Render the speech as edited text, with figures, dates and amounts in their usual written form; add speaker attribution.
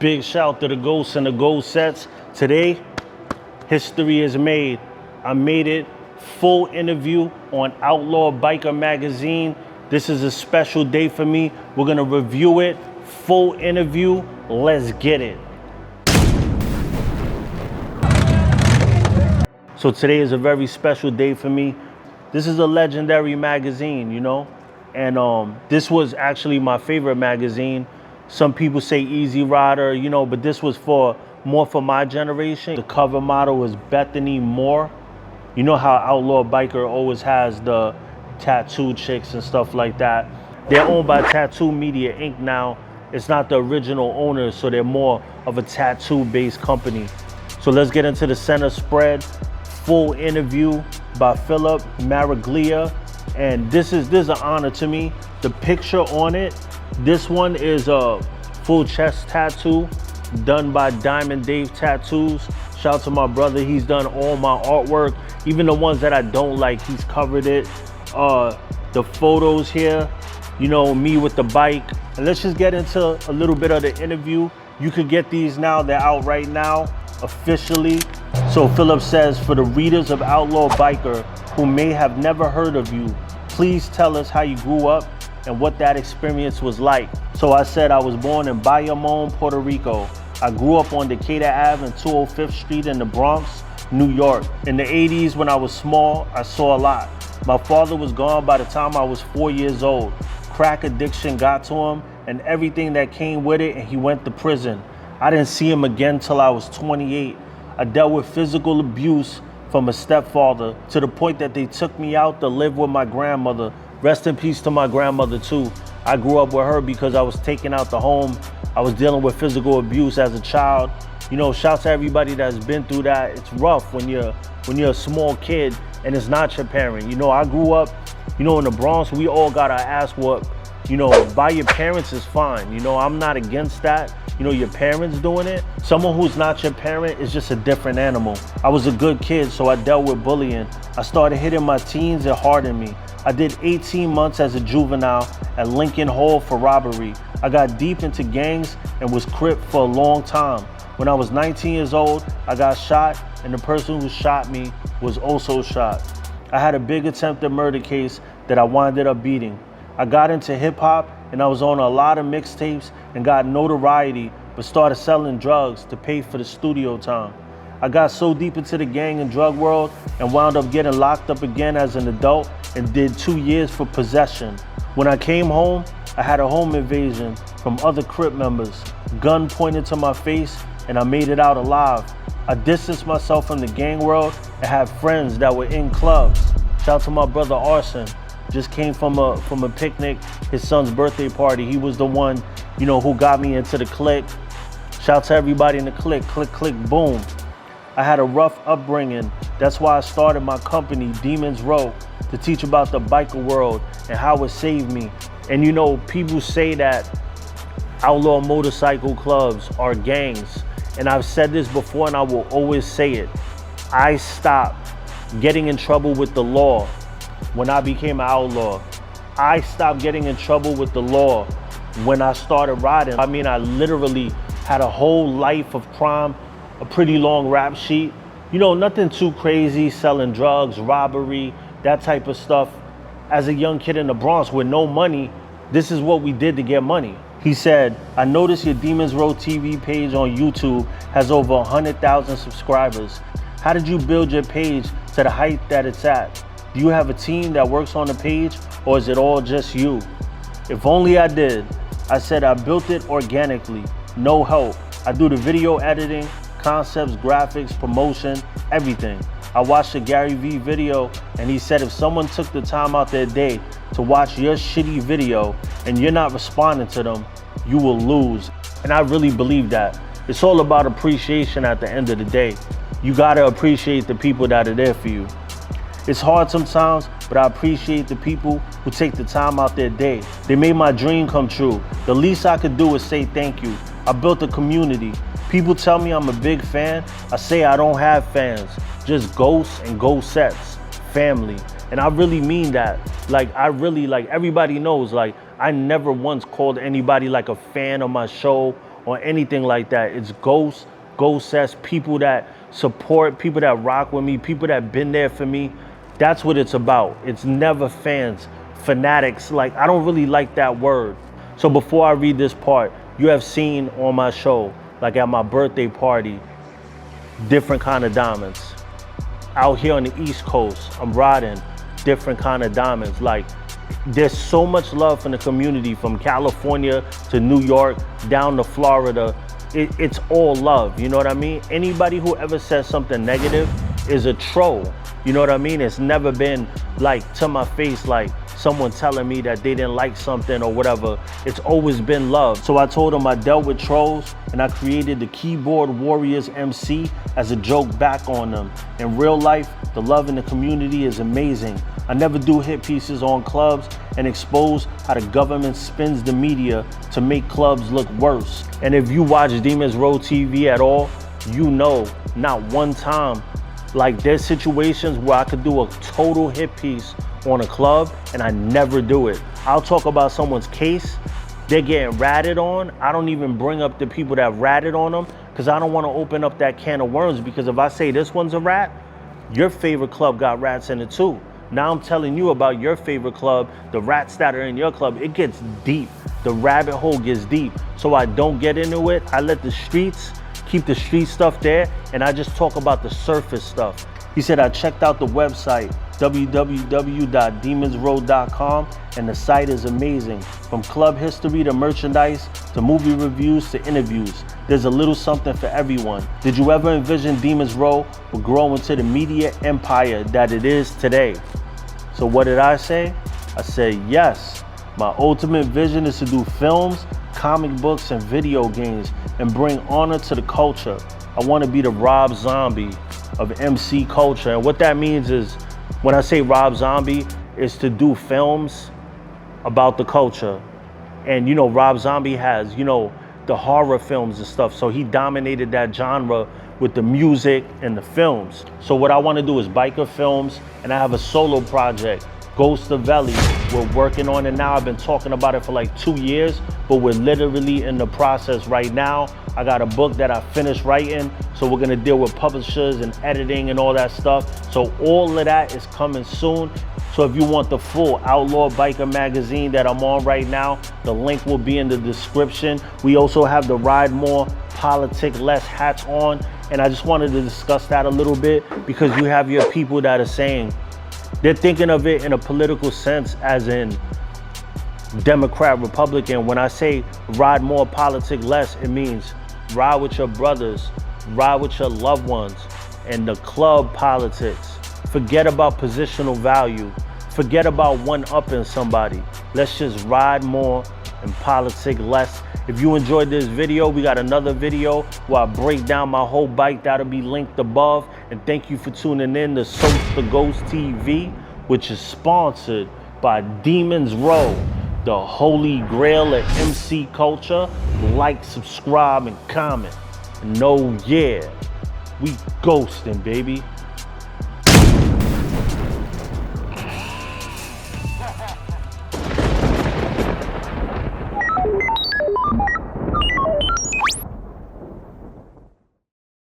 Speaker 1: Big shout to the Ghosts and the Ghost sets. Today, history is made. I made it full interview on Outlaw Biker magazine. This is a special day for me. We're gonna review it, full interview. Let's get it. So today is a very special day for me. This is a legendary magazine, you know? And this was actually my favorite magazine. Some people say Easy Rider, you know, but this was more for my generation. The cover model is Bethany Moore. You know how Outlaw Biker always has the tattoo chicks and stuff like that. They're owned by Tattoo Media Inc. now. It's not the original owners, so they're more of a tattoo-based company. So let's get into the center spread. Full interview by Philip Maraglia. And this is an honor to me. The picture on it, this one is a full chest tattoo done by Diamond Dave Tattoos. Shout out to my brother, he's done all my artwork. Even the ones that I don't like, he's covered it. The photos here, you know, me with the bike. And let's just get into a little bit of the interview. You could get these now, they're out right now, officially. So Philip says, for the readers of Outlaw Biker who may have never heard of you, please tell us how you grew up and what that experience was like. So I said I was born in Bayamon, Puerto Rico. I grew up on Decatur Ave and 205th Street in the Bronx, New York. In the 80s, when I was small, I saw a lot. My father was gone by the time I was 4 years old. Crack addiction got to him and everything that came with it, and he went to prison. I didn't see him again till I was 28. I dealt with physical abuse from a stepfather to the point that they took me out to live with my grandmother. Rest in peace to my grandmother too. I grew up with her because I was taken out the home. I was dealing with physical abuse as a child. You know, shouts to everybody that's been through that. It's rough when you're a small kid and it's not your parent. You know, I grew up, you know, in the Bronx, we all got our ass whooped. You know, by your parents is fine. You know, I'm not against that. You know, your parents doing it. Someone who's not your parent is just a different animal. I was a good kid, so I dealt with bullying. I started hitting my teens, it hardened me. I did 18 months as a juvenile at Lincoln Hall for robbery. I got deep into gangs and was Crip for a long time. When I was 19 years old, I got shot, and the person who shot me was also shot. I had a big attempted murder case that I winded up beating. I got into hip hop and I was on a lot of mixtapes and got notoriety, but started selling drugs to pay for the studio time. I got so deep into the gang and drug world and wound up getting locked up again as an adult and did 2 years for possession. When I came home, I had a home invasion from other Crip members, gun pointed to my face, and I made it out alive. I distanced myself from the gang world and had friends that were in clubs. Shout out to my brother Arson. Just came from a picnic, his son's birthday party. He was the one, you know, who got me into the clique. Shout out to everybody in the clique, click, click, boom. I had a rough upbringing. That's why I started my company, Demons Row, to teach about the biker world and how it saved me. And you know, people say that outlaw motorcycle clubs are gangs. And I've said this before and I will always say it. I stopped getting in trouble with the law when I became an outlaw. I stopped getting in trouble with the law when I started riding. I mean, I literally had a whole life of crime, a pretty long rap sheet. You know, nothing too crazy, selling drugs, robbery, that type of stuff. As a young kid in the Bronx with no money, this is what we did to get money. He said, I noticed your Demons Row TV page on YouTube has over 100,000 subscribers. How did you build your page to the height that it's at? Do you have a team that works on the page, or is it all just you? If only I did. I said I built it organically, no help. I do the video editing, concepts, graphics, promotion, everything. I watched the Gary Vee video and he said if someone took the time out their day to watch your shitty video and you're not responding to them, you will lose. And I really believe that. It's all about appreciation at the end of the day. You gotta appreciate the people that are there for you. It's hard sometimes, but I appreciate the people who take the time out their day. They made my dream come true. The least I could do is say thank you. I built a community. People tell me I'm a big fan. I say I don't have fans, just ghosts and ghost sets, family. And I really mean that. Like, everybody knows, like, I never once called anybody like a fan of my show or anything like that. It's ghosts, ghostess, people that support, people that rock with me, people that been there for me. That's what it's about. It's never fans, fanatics. Like, I don't really like that word. So before I read this part, you have seen on my show, like at my birthday party, different kind of diamonds. Out here on the East Coast, I'm riding different kind of diamonds. Like, there's so much love from the community, from California to New York, down to Florida. It's all love, you know what I mean? Anybody who ever says something negative is a troll, you know what I mean? It's never been like to my face, like someone telling me that they didn't like something or whatever. It's always been love. So I told them I dealt with trolls and I created the Keyboard Warriors MC as a joke back on them. In real life, the love in the community is amazing. I never do hit pieces on clubs and expose how the government spins the media to make clubs look worse. And if you watch Demons Row TV at all, you know not one time, like there's situations where I could do a total hit piece on a club and I never do it. I'll talk about someone's case, they're getting ratted on. I don't even bring up the people that ratted on them because I don't want to open up that can of worms, because if I say this one's a rat, your favorite club got rats in it too. Now I'm telling you about your favorite club, the rats that are in your club. It gets deep. The rabbit hole gets deep. So I don't get into it. I let the streets keep the street stuff there, and I just talk about the surface stuff. He said, I checked out the website, www.demonsroad.com, and the site is amazing. From club history to merchandise, to movie reviews to interviews, there's a little something for everyone. Did you ever envision Demons Row would grow into the media empire that it is today? So what did I say? I said, yes. My ultimate vision is to do films, comic books, and video games and bring honor to the culture. I want to be the Rob Zombie of MC culture. And what that means is, when I say Rob Zombie, is to do films about the culture. And you know, Rob Zombie has, you know, the horror films and stuff. So he dominated that genre with the music and the films. So what I want to do is biker films, and I have a solo project, Ghostaveli. We're working on it now. I've been talking about it for like 2 years, but we're literally in the process right now. I got a book that I finished writing, so we're gonna deal with publishers and editing and all that stuff. So all of that is coming soon. So if you want the full Outlaw Biker magazine that I'm on right now, the link will be in the description. We also have the Ride More, Politic Less hats on, and I just wanted to discuss that a little bit, because you have your people that are saying, they're thinking of it in a political sense, as in Democrat, Republican. When I say ride more, politic less, it means ride with your brothers, ride with your loved ones, and the club politics. Forget about positional value. Forget about one-upping somebody. Let's just ride more and politic less. If you enjoyed this video, we got another video where I break down my whole bike. That'll be linked above. And thank you for tuning in to Sose The Ghost TV, which is sponsored by Demons Row, the holy grail of MC culture. Like, subscribe, and comment. And yeah, we ghosting, baby.